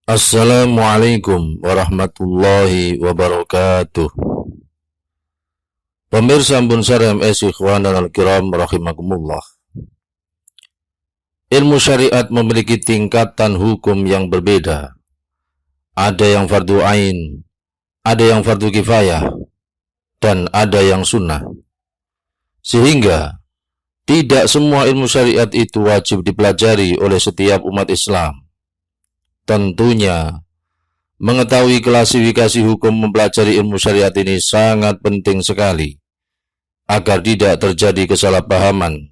Assalamualaikum warahmatullahi wabarakatuh. Pemirsa Ampun Sarem ikhwanan al-kiram rahimakumullah. Ilmu syariat memiliki tingkatan hukum yang berbeda. Ada yang fardu ain, ada yang fardu kifayah, dan ada yang sunnah. Sehingga tidak semua ilmu syariat itu wajib dipelajari oleh setiap umat Islam. Tentunya, mengetahui klasifikasi hukum mempelajari ilmu syariat ini sangat penting sekali, agar tidak terjadi kesalahpahaman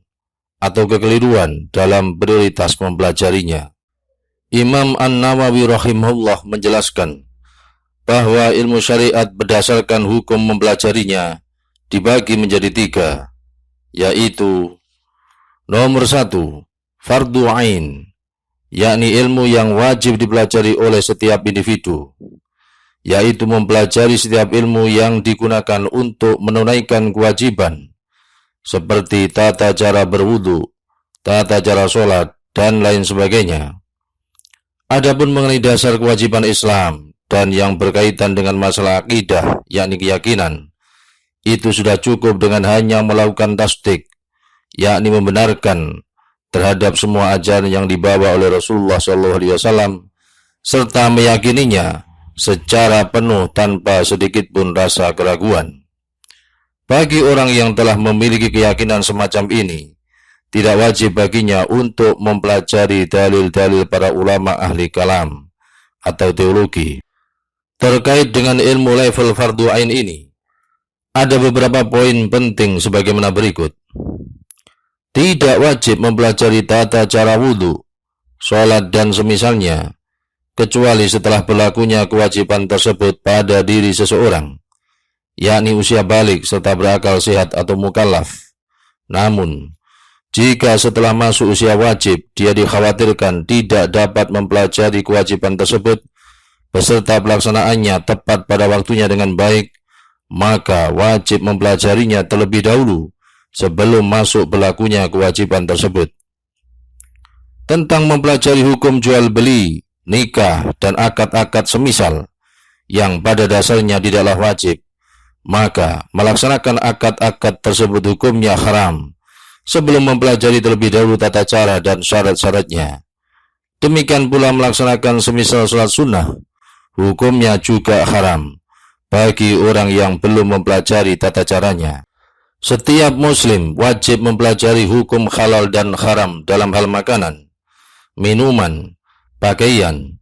atau kekeliruan dalam prioritas mempelajarinya. Imam An-Nawawi rahimahullah menjelaskan bahwa ilmu syariat berdasarkan hukum mempelajarinya dibagi menjadi 3, yaitu nomor 1, fardu ain, yakni ilmu yang wajib dipelajari oleh setiap individu, yaitu mempelajari setiap ilmu yang digunakan untuk menunaikan kewajiban, seperti tata cara berwudu, tata cara sholat, dan lain sebagainya. Adapun mengenai dasar kewajiban Islam dan yang berkaitan dengan masalah akidah, yakni keyakinan, itu sudah cukup dengan hanya melakukan tasdik, yakni membenarkan terhadap semua ajaran yang dibawa oleh Rasulullah SAW, serta meyakininya secara penuh tanpa sedikit pun rasa keraguan. Bagi orang yang telah memiliki keyakinan semacam ini, tidak wajib baginya untuk mempelajari dalil-dalil para ulama ahli kalam atau teologi. Terkait dengan ilmu level fardu ain ini, ada beberapa poin penting sebagaimana berikut. Tidak wajib mempelajari tata cara wudhu, sholat dan semisalnya, kecuali setelah berlakunya kewajiban tersebut pada diri seseorang, yakni usia balik serta berakal sehat atau mukallaf. Namun, jika setelah masuk usia wajib, dia dikhawatirkan tidak dapat mempelajari kewajiban tersebut, beserta pelaksanaannya tepat pada waktunya dengan baik, maka wajib mempelajarinya terlebih dahulu, sebelum masuk berlakunya kewajiban tersebut. Tentang mempelajari hukum jual beli, nikah, dan akad-akad semisal, yang pada dasarnya tidaklah wajib, maka melaksanakan akad-akad tersebut hukumnya haram, sebelum mempelajari terlebih dahulu tata cara dan syarat-syaratnya. Demikian pula melaksanakan semisal sholat sunnah, hukumnya juga haram, bagi orang yang belum mempelajari tata caranya. Setiap muslim wajib mempelajari hukum halal dan haram dalam hal makanan, minuman, pakaian,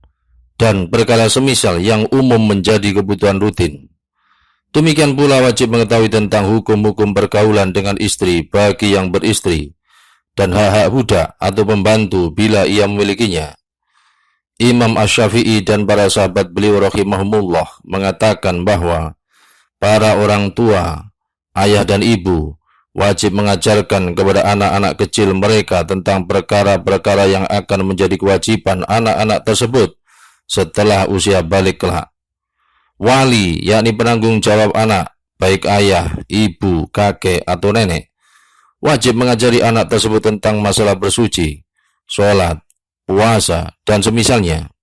dan perkara semisal yang umum menjadi kebutuhan rutin. Demikian pula wajib mengetahui tentang hukum-hukum pergaulan dengan istri bagi yang beristri, dan hak-hak budak atau pembantu bila ia memilikinya. Imam Asy-Syafi'i dan para sahabat beliau rahimahumullah mengatakan bahwa para orang tua, ayah dan ibu wajib mengajarkan kepada anak-anak kecil mereka tentang perkara-perkara yang akan menjadi kewajiban anak-anak tersebut setelah usia balik kelak. Wali, yakni penanggung jawab anak, baik ayah, ibu, kakek, atau nenek, wajib mengajari anak tersebut tentang masalah bersuci, sholat, puasa, dan semisalnya.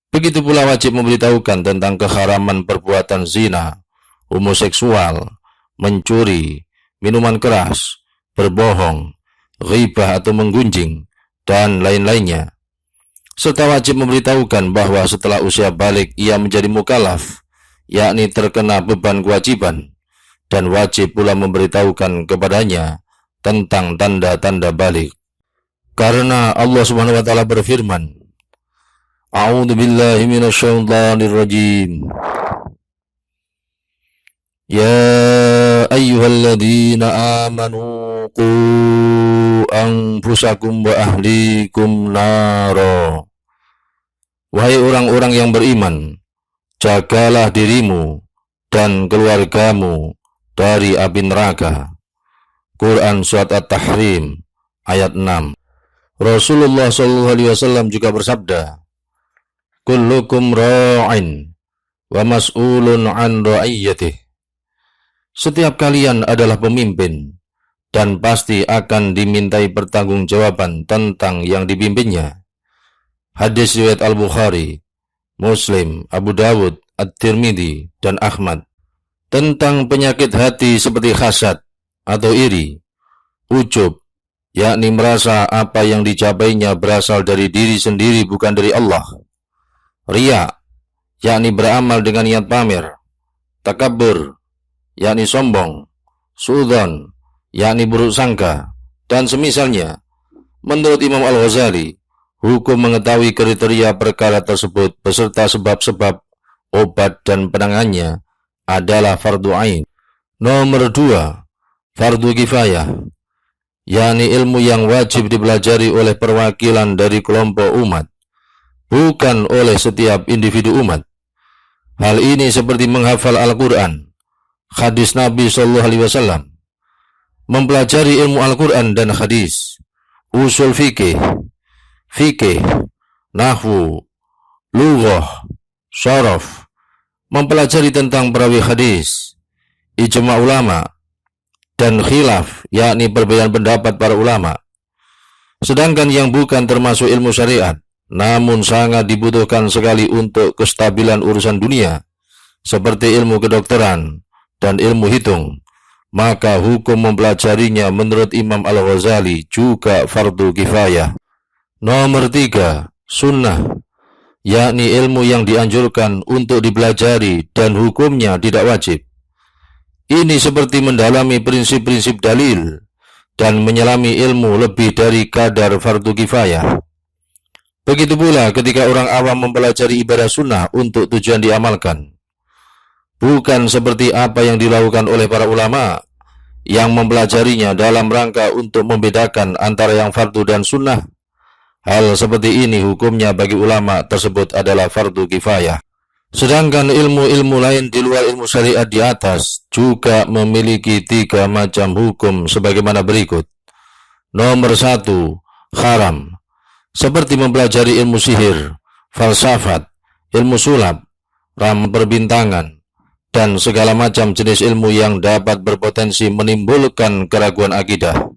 Begitu pula wajib memberitahukan tentang keharaman perbuatan zina, homoseksual, mencuri, minuman keras, berbohong, ghibah atau menggunjing, dan lain-lainnya. Serta wajib memberitahukan bahwa setelah usia balik ia menjadi mukallaf, yakni terkena beban kewajiban, dan wajib pula memberitahukan kepadanya tentang tanda-tanda balik. Karena Allah Subhanahu wa taala berfirman, A'udzu billahi minasyaitonir rajim. Ya ayyuhalladzina amanu qu anfusakum wa ahlikum naro. Wahai orang-orang yang beriman, jagalah dirimu dan keluargamu dari api neraka. Quran Surat At-Tahrim ayat 6. Rasulullah SAW juga bersabda, Kullukum ra'in wa mas'ulun an ra'iyyatih. Setiap kalian adalah pemimpin dan pasti akan dimintai pertanggungjawaban tentang yang dipimpinnya. Hadis riwayat Al-Bukhari Muslim, Abu Dawud, At-Tirmidzi, dan Ahmad. Tentang penyakit hati seperti hasad atau iri, ujub, yakni merasa apa yang dicapainya berasal dari diri sendiri bukan dari Allah. Riya, yakni beramal dengan niat pamer. Takabbur, yakni sombong. Suudzon, yakni buruk sangka, dan semisalnya. Menurut Imam Al-Ghazali, hukum mengetahui kriteria perkara tersebut beserta sebab-sebab, obat, dan penanganannya adalah fardu ain. Nomor 2, fardu kifayah, yakni ilmu yang wajib dipelajari oleh perwakilan dari kelompok umat, bukan oleh setiap individu umat. Hal ini seperti menghafal Al-Quran, hadis Nabi SAW, mempelajari ilmu Al-Quran dan hadis, usul fikih, nahwu, lughah, syaraf, mempelajari tentang perawi hadis, ijma' ulama, dan khilaf, yakni perbedaan pendapat para ulama. Sedangkan yang bukan termasuk ilmu syariat, namun sangat dibutuhkan sekali untuk kestabilan urusan dunia, seperti ilmu kedokteran dan ilmu hitung, maka hukum mempelajarinya menurut Imam Al-Ghazali juga fardu kifayah. Nomor 3, sunnah, yakni ilmu yang dianjurkan untuk dipelajari dan hukumnya tidak wajib. Ini seperti mendalami prinsip-prinsip dalil dan menyelami ilmu lebih dari kadar fardu kifayah. Begitu pula ketika orang awam mempelajari ibadah sunnah untuk tujuan diamalkan, bukan seperti apa yang dilakukan oleh para ulama yang mempelajarinya dalam rangka untuk membedakan antara yang fardu dan sunnah. Hal seperti ini hukumnya bagi ulama tersebut adalah fardu kifayah. Sedangkan ilmu-ilmu lain di luar ilmu syariat di atas juga memiliki 3 macam hukum sebagaimana berikut. Nomor 1, haram, seperti mempelajari ilmu sihir, falsafat, ilmu sulap, ramal perbintangan, dan segala macam jenis ilmu yang dapat berpotensi menimbulkan keraguan akidah.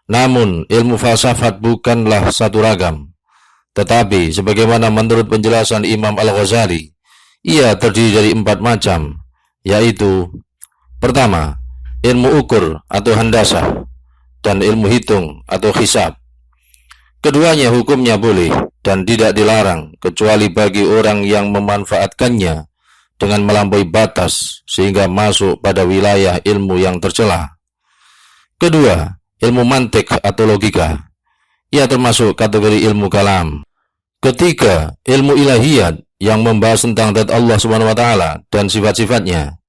Namun, ilmu falsafat bukanlah satu ragam, tetapi sebagaimana menurut penjelasan Imam Al-Ghazali, ia terdiri dari 4 macam, yaitu: pertama, ilmu ukur atau handasah, dan ilmu hitung atau hisab. Keduanya hukumnya boleh dan tidak dilarang kecuali bagi orang yang memanfaatkannya dengan melampaui batas sehingga masuk pada wilayah ilmu yang tercela. Kedua, ilmu mantik atau logika. Ia termasuk kategori ilmu kalam. Ketiga, ilmu ilahiyat yang membahas tentang zat Allah SWT dan sifat-sifatnya.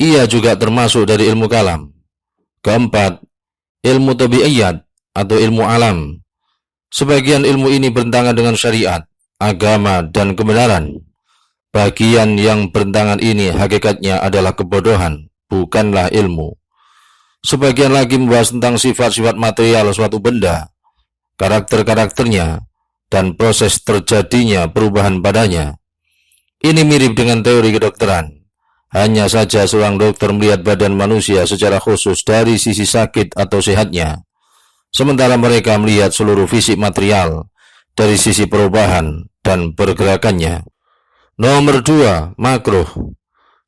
Ia juga termasuk dari ilmu kalam. Keempat, ilmu tabi'iyat atau ilmu alam. Sebagian ilmu ini bertentangan dengan syariat, agama, dan kebenaran. Bagian yang bertentangan ini hakikatnya adalah kebodohan, bukanlah ilmu. Sebagian lagi membahas tentang sifat-sifat material suatu benda, karakter-karakternya, dan proses terjadinya perubahan padanya. Ini mirip dengan teori kedokteran. Hanya saja seorang dokter melihat badan manusia secara khusus dari sisi sakit atau sehatnya, sementara mereka melihat seluruh fisik material dari sisi perubahan dan pergerakannya. Nomor 2, makruh,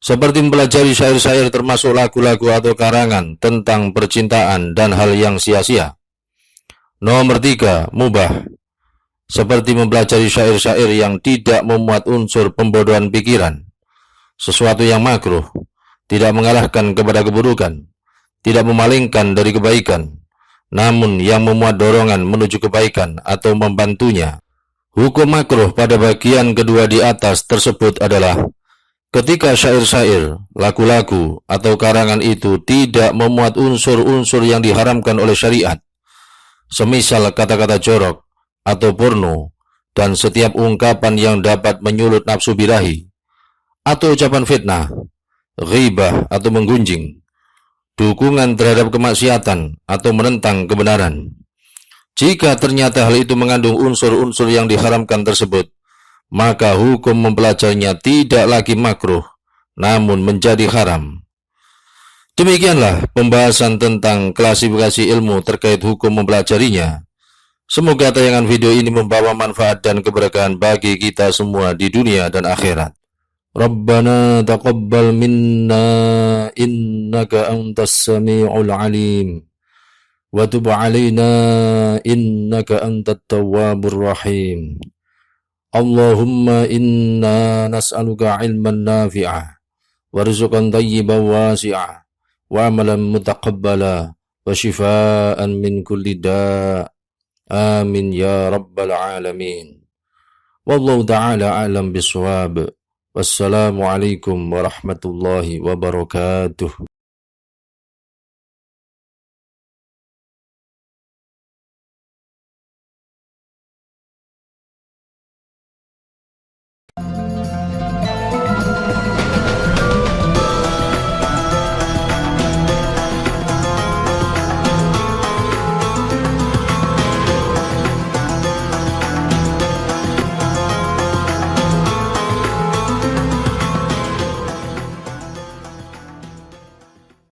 seperti mempelajari syair-syair termasuk lagu-lagu atau karangan tentang percintaan dan hal yang sia-sia. Nomor 3, mubah, seperti mempelajari syair-syair yang tidak memuat unsur pembodohan pikiran, sesuatu yang makruh, tidak mengalahkan kepada keburukan, tidak memalingkan dari kebaikan, namun yang memuat dorongan menuju kebaikan atau membantunya. Hukum makruh pada bagian kedua di atas tersebut adalah ketika syair-syair, lagu-lagu, atau karangan itu tidak memuat unsur-unsur yang diharamkan oleh syariat, semisal kata-kata jorok atau porno, dan setiap ungkapan yang dapat menyulut nafsu birahi, atau ucapan fitnah, ghibah atau menggunjing, dukungan terhadap kemaksiatan atau menentang kebenaran. Jika ternyata hal itu mengandung unsur-unsur yang diharamkan tersebut, maka hukum mempelajarinya tidak lagi makruh, namun menjadi haram. Demikianlah pembahasan tentang klasifikasi ilmu terkait hukum mempelajarinya. Semoga tayangan video ini membawa manfaat dan keberkahan bagi kita semua di dunia dan akhirat. Rabbana taqabbal minna innaka antas sami'ul alim wa tub alaina innaka antat tawwabur rahim. Allahumma inna nas'aluka ilman nafi'a wa rizqan thayyiban wasi'a wa amalan mutaqabbala wa shifaan min kulli da'. Amin ya rabbal alamin. Wallahu ta'ala a'lam biswab. Wassalamualaikum warahmatullahi wabarakatuh.